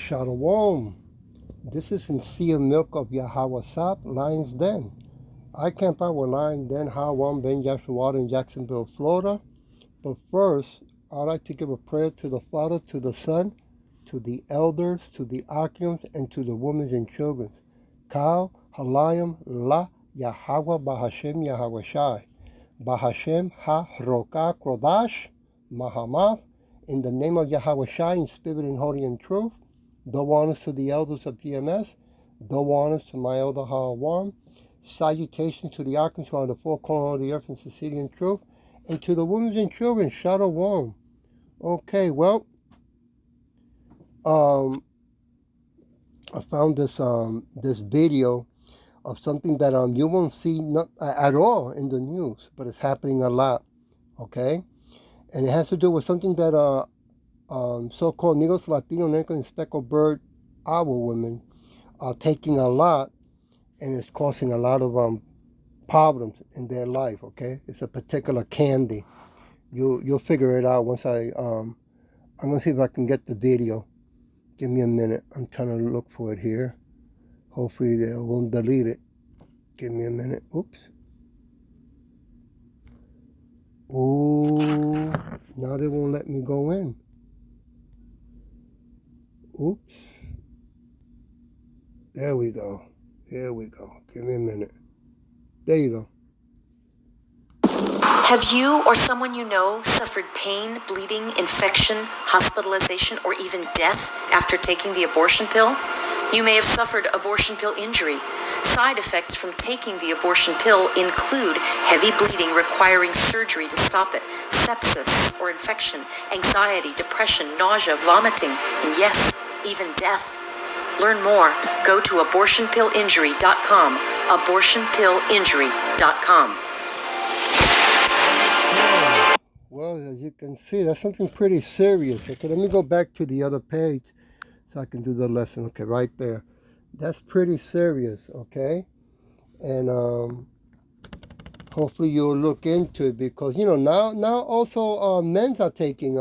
Shalom. This is sincere milk of Yahawashi, Lion's Den. I camp out with Lion Den, Hawan Ben Yashua in Jacksonville, Florida. But first, I'd like to give a prayer to the Father, to the Son, to the elders, to the archons, and to the women and children. Kal Halayim La Yahweh Bahashem Yahawashi. Bahashem Ha Roka Krodash Mahamath. In the name of Yahawashi, in spirit and holy and truth. Double honors to the elders of PMS. Double honors to my elder Hawan. Salutations to the archons who are the four corners of the earth in sincerity and truth. And to the women and children, Shalom. Okay, well, I found this video of something that you won't see at all in the news, but it's happening a lot. Okay, and it has to do with something that so-called Negros, Latino, Negro, and speckled bird owl women are taking a lot, and it's causing a lot of problems in their life. Okay, it's a particular candy. You'll figure it out once I'm gonna see if I can get the video. Give me a minute. I'm trying to look for it here. Hopefully they won't delete it. Give me a minute. Oops. Ooh, now they won't let me go in. Oops. There we go. Here we go. Give me a minute. There you go. Have you or someone you know suffered pain, bleeding, infection, hospitalization, or even death after taking the abortion pill? You may have suffered abortion pill injury. Side effects from taking the abortion pill include heavy bleeding requiring surgery to stop it, sepsis or infection, anxiety, depression, nausea, vomiting, and yes, even death. Learn more. Go to abortionpillinjury.com. Abortionpillinjury.com. Well, as you can see, that's something pretty serious. Okay, let me go back to the other page so I can do the lesson. Okay, right there. That's pretty serious, okay? And hopefully you'll look into it because, now also men are taking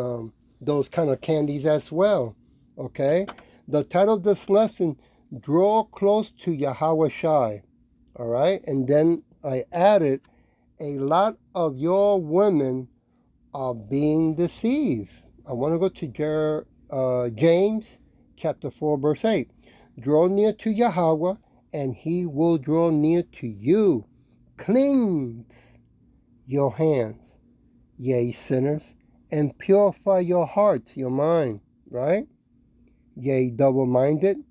those kind of candies as well, okay? The title of this lesson, Draw Close to Yahawashi, all right? And then I added, a lot of your women are being deceived. I want to go to James chapter 4, verse 8. Draw near to Yahweh, and he will draw near to you. Cleanse your hands, ye sinners, and purify your hearts, your mind, right? Ye double-minded,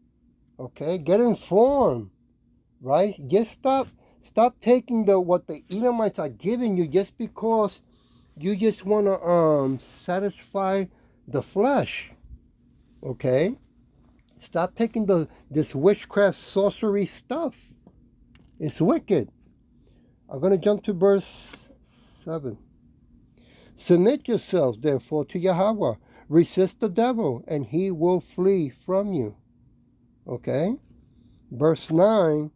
okay? Get informed, right? Just stop taking what the Edomites are giving you just because you just want to satisfy the flesh, okay? Stop taking this witchcraft sorcery stuff. It's wicked. I'm going to jump to verse 7. Submit yourselves, therefore, to Yahweh. Resist the devil, and he will flee from you. Okay? Verse 9.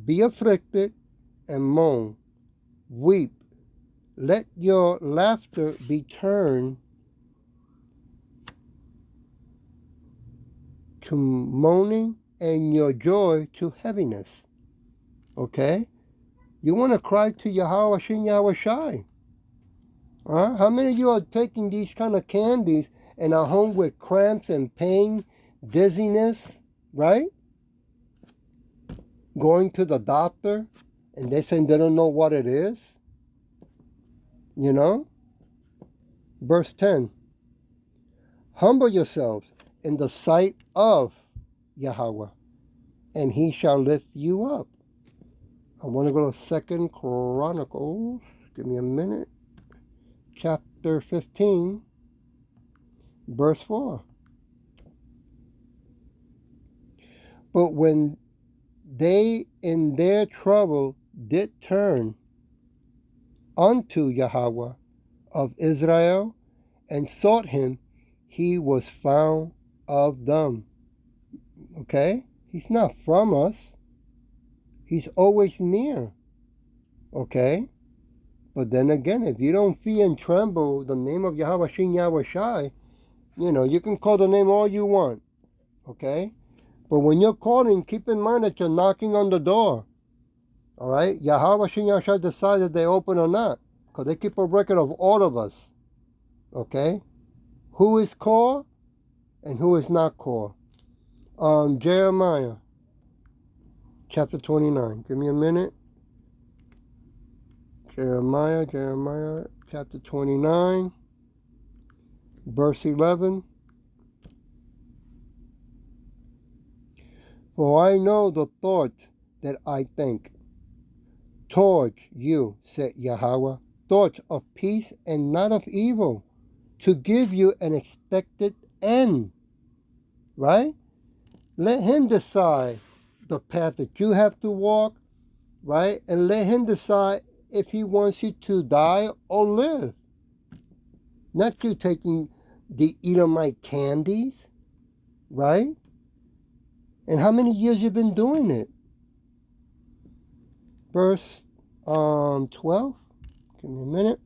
Be afflicted and moan. Weep. Let your laughter be turned to moaning and your joy to heaviness. Okay? You want to cry to Yahawashi and Yahawashi. How many of you are taking these kind of candies and are home with cramps and pain, dizziness, right? Going to the doctor and they're saying they don't know what it is? Verse 10. Humble yourselves in the sight of Yahweh, and he shall lift you up. I want to go to 2 Chronicles. Give me a minute. Chapter 15, verse 4. But when they in their trouble did turn unto Yahweh of Israel and sought him, he was found of them. Okay? He's not from us. He's always near. Okay? But then again, if you don't fear and tremble the name of Yahawashi and Yahawashi, you can call the name all you want. Okay? But when you're calling, keep in mind that you're knocking on the door. All right? Yahawashi and Yahshua decide if they open or not. Because they keep a record of all of us. Okay? Who is core and who is not core. Jeremiah chapter 29. Give me a minute. Jeremiah chapter 29, verse 11. For I know the thoughts that I think towards you, said Yahweh, thoughts of peace and not of evil, to give you an expected end. Right? Let him decide the path that you have to walk, right? And let him decide if he wants you to die or live. Not you taking the Edomite candies, right? And how many years you've been doing it? Verse 12. Give me a minute.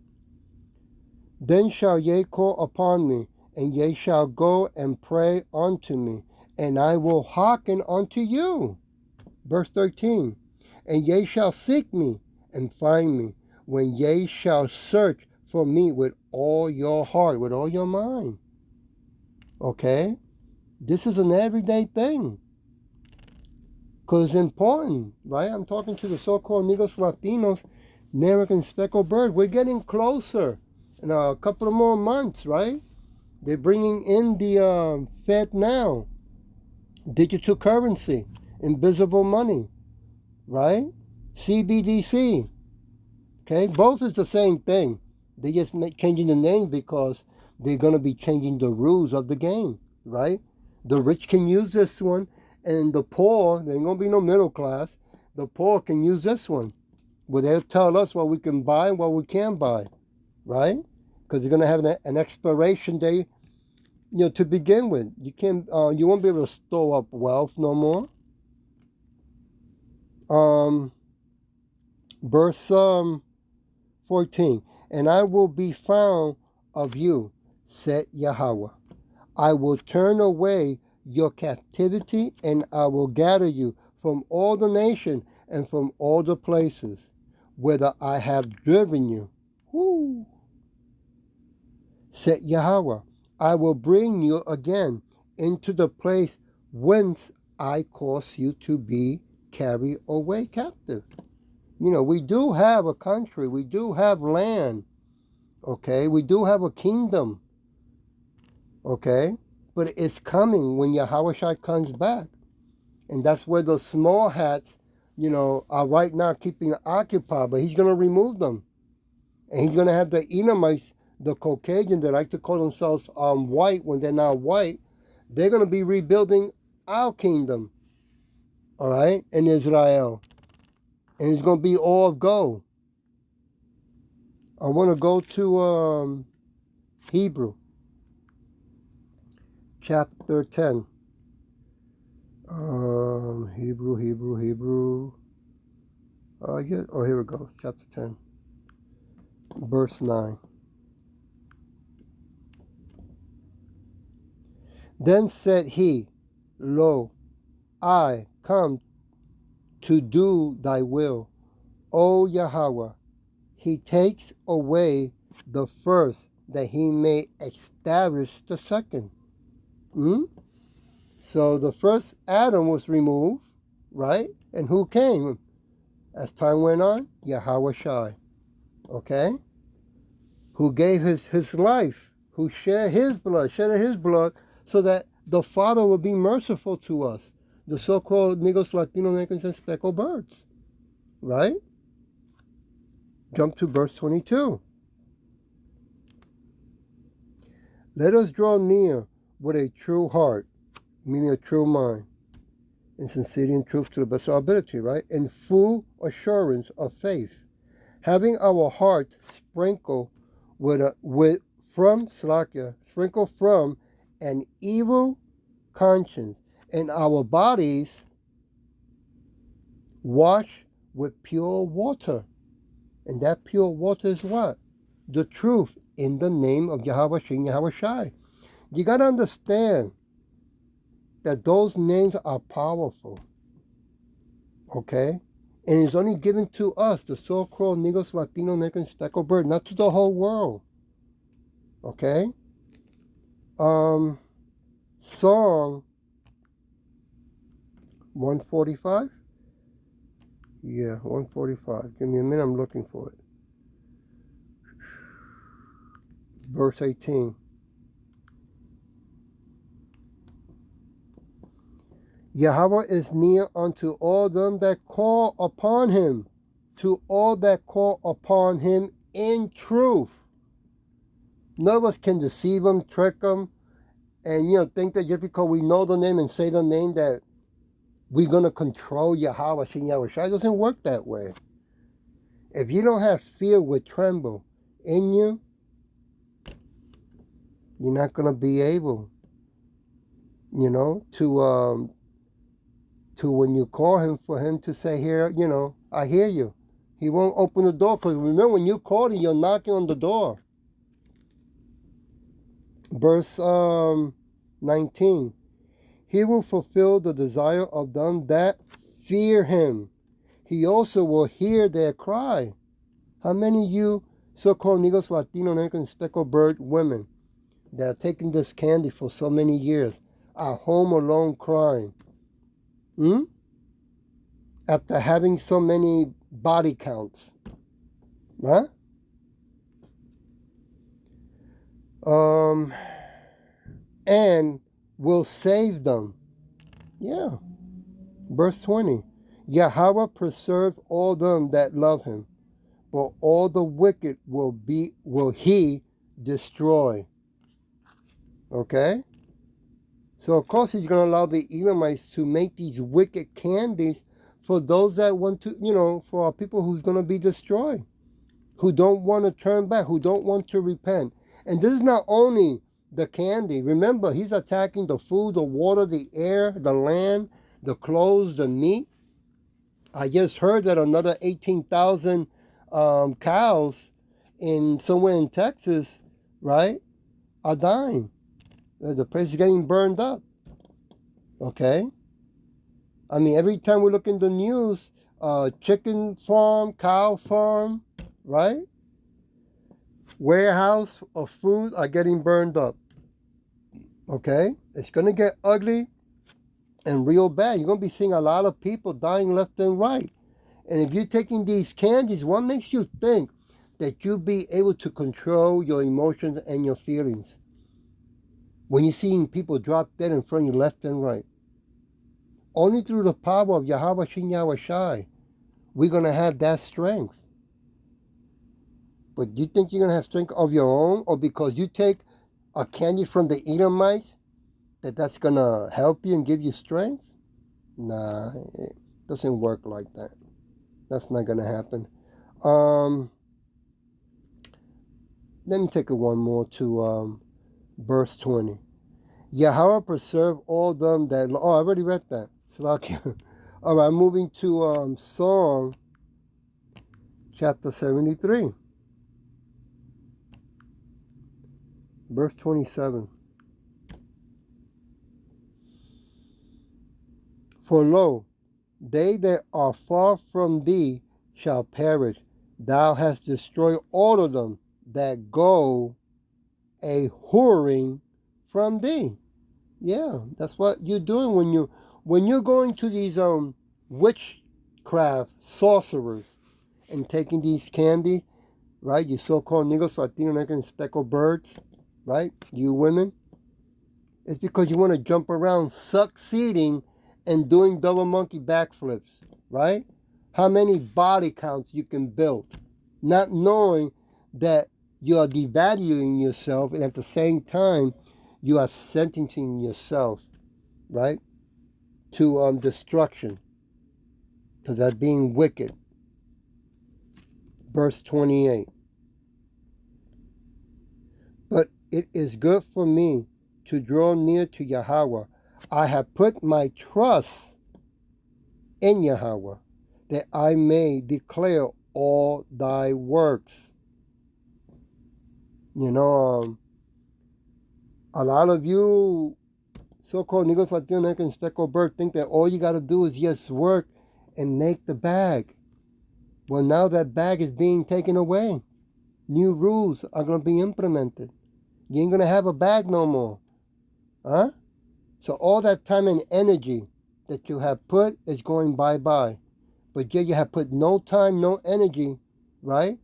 Then shall ye call upon me, and ye shall go and pray unto me, and I will hearken unto you. Verse 13. And ye shall seek me and find me, when ye shall search for me with all your heart, with all your mind. Okay? This is an everyday thing. Because it's important, right? I'm talking to the so-called Negros Latinos, American speckled bird. We're getting closer in a couple of more months, right? They're bringing in the Fed now, digital currency, invisible money, right? CBDC, okay? Both is the same thing. They just changing the name because they're going to be changing the rules of the game, right? The rich can use this one, and the poor, there ain't going to be no middle class, the poor can use this one, where they'll tell us what we can buy and what we can't buy, right? Because they're going to have an expiration date, to begin with. You can't, you won't be able to store up wealth no more. Verse 14, and I will be found of you, said Yahweh. I will turn away your captivity, and I will gather you from all the nations and from all the places whither I have driven you. Woo. Said Yahweh, I will bring you again into the place whence I caused you to be carried away captive. We do have a country. We do have land. Okay? We do have a kingdom. Okay? But it's coming when Yahawashi comes back. And that's where the small hats, are right now keeping occupied. But he's going to remove them. And he's going to have the Edomites, the Caucasians that like to call themselves white when they're not white. They're going to be rebuilding our kingdom. All right? In Israel. And it's going to be all gold. I want to go to Hebrew. Chapter 10. Hebrew. Here we go. Chapter 10. Verse 9. Then said he, Lo, I come to do thy will, O Yahweh. He takes away the first, that he may establish the second. So the first Adam was removed, right? And who came? As time went on, Yahawashi, okay? Who gave his life, who shed his blood so that the Father would be merciful to us, the so-called Negros, Latino Americans, and speckled birds, right? Jump to verse 22. Let us draw near with a true heart, meaning a true mind, in sincerity and truth to the best of our ability, right? In full assurance of faith, having our hearts sprinkled from an evil conscience, and our bodies washed with pure water. And that pure water is what? The truth in the name of Yahawashi and Yahawashi. You got to understand, that those names are powerful. Okay? And it's only given to us, the so-called Negros, Latino, Negro, and Speckled Bird, not to the whole world. Okay? Song 145? Yeah, 145. Give me a minute, I'm looking for it. Verse 18. Yahweh is near unto all them that call upon him, to all that call upon him in truth. None of us can deceive them, trick them, and think that just because we know the name and say the name that we're going to control Yahawashi and Yahawashi. It doesn't work that way. If you don't have fear with tremble in you, you're not going to be able, to when you call him, for him to say, here, I hear you. He won't open the door, because remember, when you call him, you're knocking on the door. Verse 19. He will fulfill the desire of them that fear him. He also will hear their cry. How many of you so-called Negros, Latino, American, Speckled Bird women that are taking this candy for so many years are home alone crying? After having so many body counts. Huh? And will save them. Yeah. Verse 20. Yahweh preserve all them that love him, but all the wicked will he destroy. Okay? So of course he's going to allow the Edomites to make these wicked candies for those that want to, for our people who's going to be destroyed, who don't want to turn back, who don't want to repent. And this is not only the candy. Remember, he's attacking the food, the water, the air, the land, the clothes, the meat. I just heard that another 18,000 cows somewhere in Texas, right, are dying. The place is getting burned up. Okay? I mean, every time we look in the news, chicken farm, cow farm, right? Warehouse of food are getting burned up. Okay? It's going to get ugly and real bad. You're going to be seeing a lot of people dying left and right. And if you're taking these candies, what makes you think that you'll be able to control your emotions and your feelings when you're seeing people drop dead in front of you left and right? Only through the power of Yahawashi and Yahawashi, we're going to have that strength. But do you think you're going to have strength of your own, or because you take a candy from the Edomites, that's going to help you and give you strength? Nah, it doesn't work like that. That's not going to happen. Let me take it one more to verse 20. Yahweh preserve all them that... Oh, I already read that. All right, moving to Psalm chapter 73. Verse 27. For lo, they that are far from thee shall perish. Thou hast destroyed all of them that go a whoring from thee. Yeah, that's what you're doing when you're going to these witchcraft sorcerers and taking these candy, right? You so-called Negros, Latino, American, Speckled Birds, right? You women. It's because you want to jump around succeeding and doing double monkey backflips, right? How many body counts you can build, not knowing that you are devaluing yourself, and at the same time, you are sentencing yourself, right, to destruction, because that's being wicked. Verse 28. But it is good for me to draw near to Yahweh. I have put my trust in Yahweh, that I may declare all thy works. A lot of you so-called Negros Latino American speckled bird think that all you got to do is just work and make the bag. Well, now that bag is being taken away. New rules are going to be implemented. You ain't going to have a bag no more. Huh? So all that time and energy that you have put is going bye-bye. But yet you have put no time, no energy, right?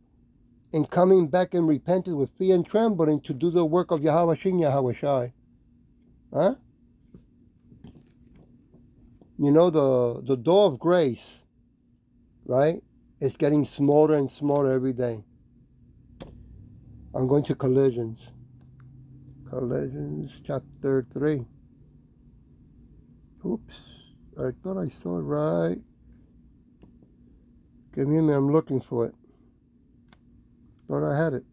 In coming back in repentance with fear and trembling to do the work of Yahawashi and Yahawashi. Huh? You know, the door of grace, right? It's getting smaller and smaller every day. I'm going to Collisions. Collisions chapter 3. Oops. I thought I saw it right. Give me a minute. I'm looking for it. Thought I had it.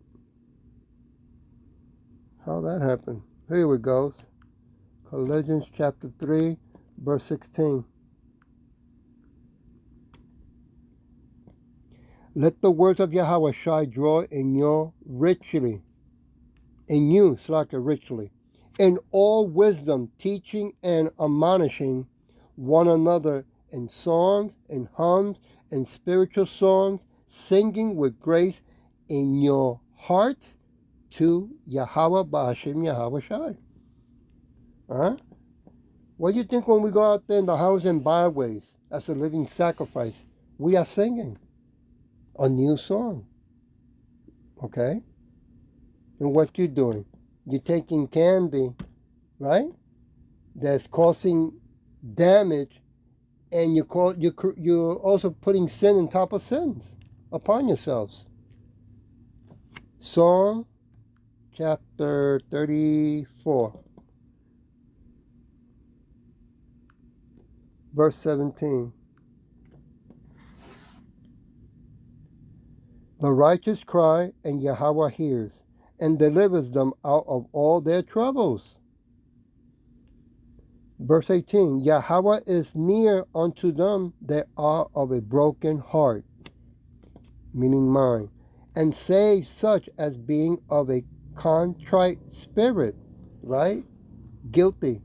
How that happened? Here it goes. Collisions chapter 3, verse 16. Let the words of Yahawashi draw in you richly, in all wisdom, teaching and admonishing one another in songs and hymns and spiritual songs, singing with grace in your hearts to Yahweh Ba'ashem Yahawashi. Huh? What do you think when we go out there in the highways and byways as a living sacrifice? We are singing a new song. Okay? And what you doing? You're taking candy, right? That's causing damage, and you're also putting sin on top of sins upon yourselves. Psalm chapter 34, verse 17. The righteous cry, and Yahweh hears, and delivers them out of all their troubles. Verse 18, Yahweh is near unto them that are of a broken heart, meaning mind, and save such as being of a contrite spirit, right? Guilty,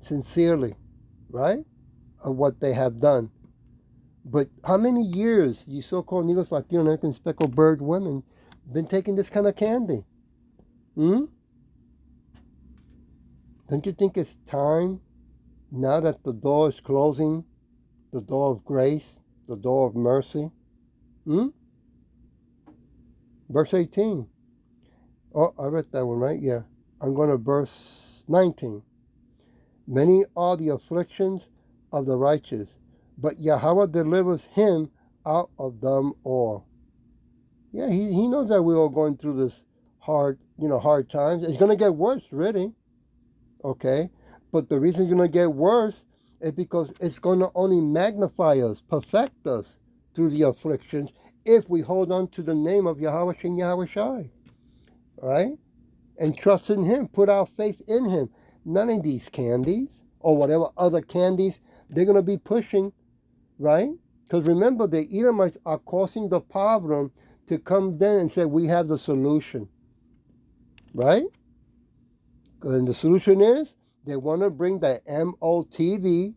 sincerely, right? Of what they have done. But how many years you so-called Negros Latino American speckled bird women been taking this kind of candy? Don't you think it's time, now that the door is closing, the door of grace, the door of mercy? Verse 18. Oh, I read that one, right? Yeah. I'm going to verse 19. Many are the afflictions of the righteous, but Yahweh delivers him out of them all. Yeah, he knows that we're all going through this hard times. It's going to get worse, really. Okay? But the reason it's going to get worse is because it's going to only magnify us, perfect us through the afflictions if we hold on to the name of Yahawashi and Yahawashi. Right? And trust in him. Put our faith in him. None of these candies or whatever other candies they're going to be pushing, right? Because remember, the Edomites are causing the problem to come then and say, we have the solution, right? And the solution is they want to bring the MOTV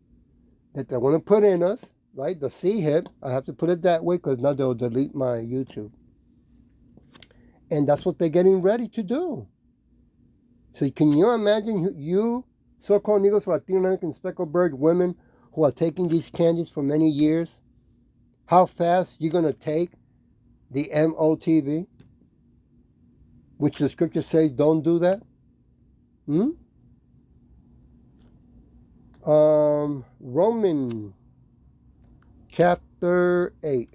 that they want to put in us, right? The C-hip. I have to put it that way because now they'll delete my YouTube. And that's what they're getting ready to do. So can you imagine you, so-called Negros Latino American speckled bird women who are taking these candies for many years, how fast you're going to take the MOTV, which the scripture says don't do that? Romans chapter 8.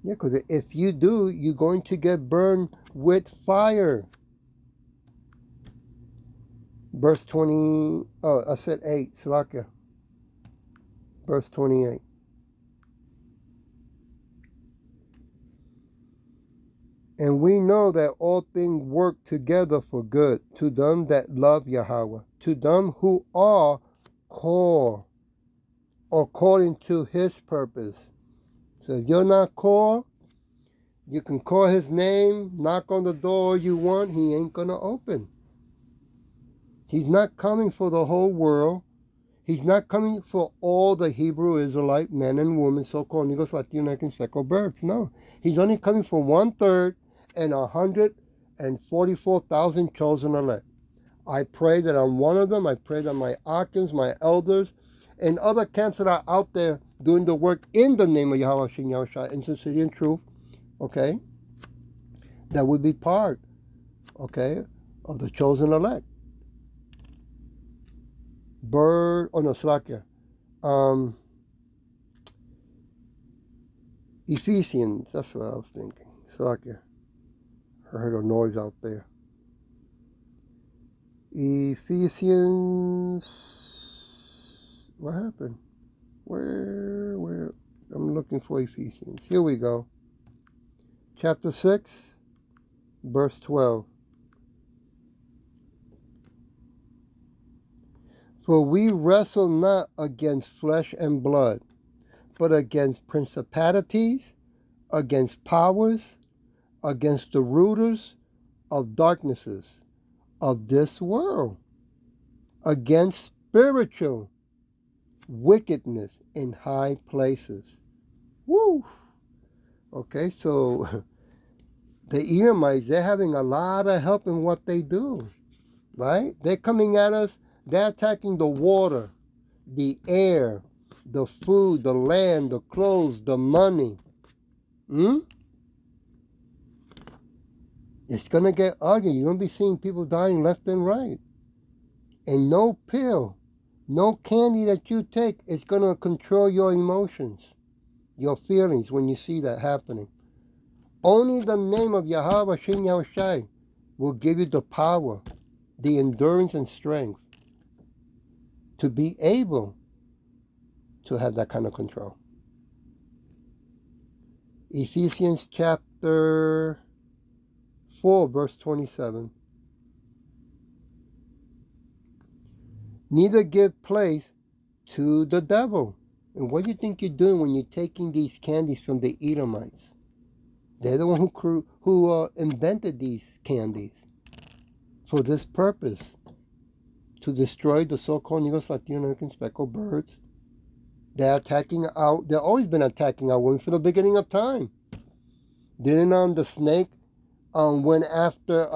Yeah, because if you do, you're going to get burned with fire. Verse 20, oh, I said 8, Salakia. Verse 28. And we know that all things work together for good to them that love Yahweh, to them who are called according to his purpose. So if you're not called, you can call his name, knock on the door you want, he ain't going to open. He's not coming for the whole world. He's not coming for all the Hebrew Israelite men and women, so-called Negros, Latinos, and speckled birds. No. He's only coming for 1/3 and 144,000 chosen elect. I pray that I'm one of them. I pray that my Akins, my elders, and other camps that are out there doing the work in the name of Yahawashi and Yahawashi, in sincerity and truth, okay, that would be part, okay, of the chosen elect. Ephesians, that's what I was thinking. Slakia. I heard a noise out there. Ephesians, what happened? Where? I'm looking for Ephesians. Here we go. Chapter 6, verse 12. For we wrestle not against flesh and blood, but against principalities, against powers, against the rulers of darknesses of this world, against spiritual wickedness in high places. Woo! Okay, so the Edomites, they're having a lot of help in what they do, right? They're coming at us, they're attacking the water, the air, the food, the land, the clothes, the money. It's going to get ugly. You're going to be seeing people dying left and right. And no pill, no candy that you take is going to control your emotions, your feelings when you see that happening. Only the name of Yahawashi and Yahawashi will give you the power, the endurance and strength to be able to have that kind of control. Ephesians chapter 4, verse 27. Neither give place to the devil. And what do you think you're doing when you're taking these candies from the Edomites? They're the one who invented these candies for this purpose, to destroy the so-called Negros, Latino American speckled birds. They're attacking out. They've always been attacking our women from the beginning of time. Didn't the snake went after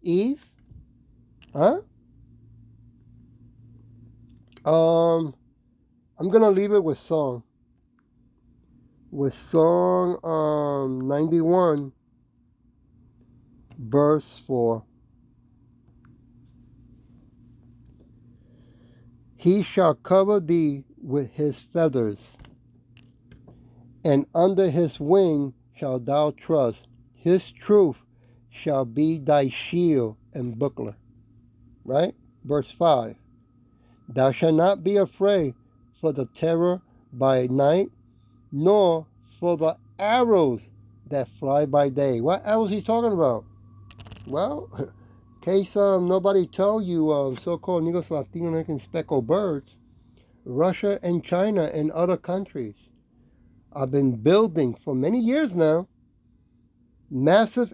Eve? Huh? I'm gonna leave it with song. With song 91, verse 4. He shall cover thee with his feathers, and under his wing shalt thou trust. His truth shall be thy shield and buckler. Right? Verse 5. Thou shalt not be afraid for the terror by night, nor for the arrows that fly by day. What arrows he talking about? Well, in case nobody told you, so-called Negros, Latino American speckled birds, Russia and China and other countries have been building for many years now massive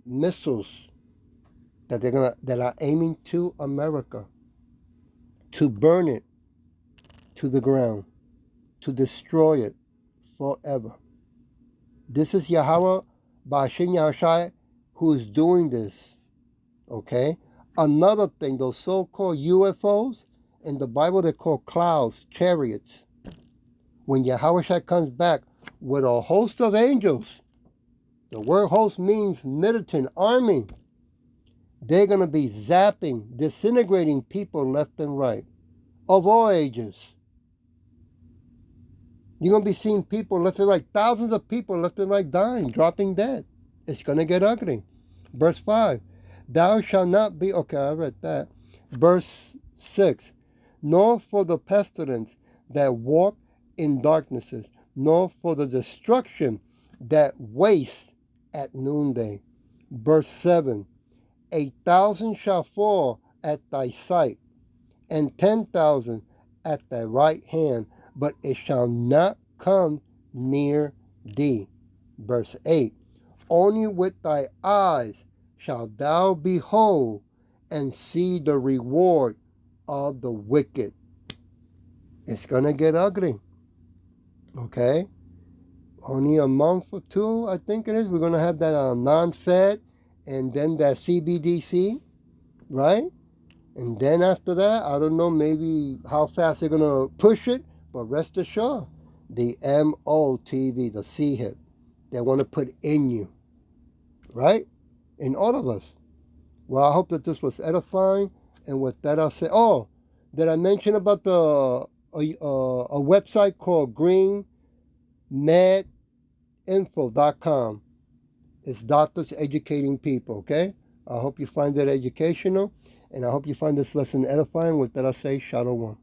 missiles that are aiming to America to burn it to the ground, to destroy it forever. This is Yahweh Ba'ashem Yahawashi who is doing this. Okay? Another thing, those so-called UFOs, in the Bible they're called clouds, chariots. When Yahawashi comes back with a host of angels, the word host means militant, army. They're going to be zapping, disintegrating people left and right, of all ages. You're going to be seeing people left and right, thousands of people left and right dying, dropping dead. It's going to get ugly. Verse 5, thou shalt not be, okay, I read that. Verse 6, nor for the pestilence that walk in darknesses, nor for the destruction that wastes at noonday. Verse 7, 1,000 shall fall at thy sight, and 10,000 at thy right hand, but it shall not come near thee. Verse 8, only with thy eyes shalt thou behold and see the reward of the wicked. It's going to get ugly. Okay? Only a month or two, I think it is. We're going to have that non-fed and then that CBDC, right? And then after that, I don't know maybe how fast they're going to push it, but rest assured, the MOTV, the C-hip, they want to put in you, right? In all of us. Well, I hope that this was edifying. And with that, I'll say, oh, did I mention about a website called greenmedinfo.com? It's doctors educating people, okay? I hope you find it educational, and I hope you find this lesson edifying. With that, I'll say, Shalom.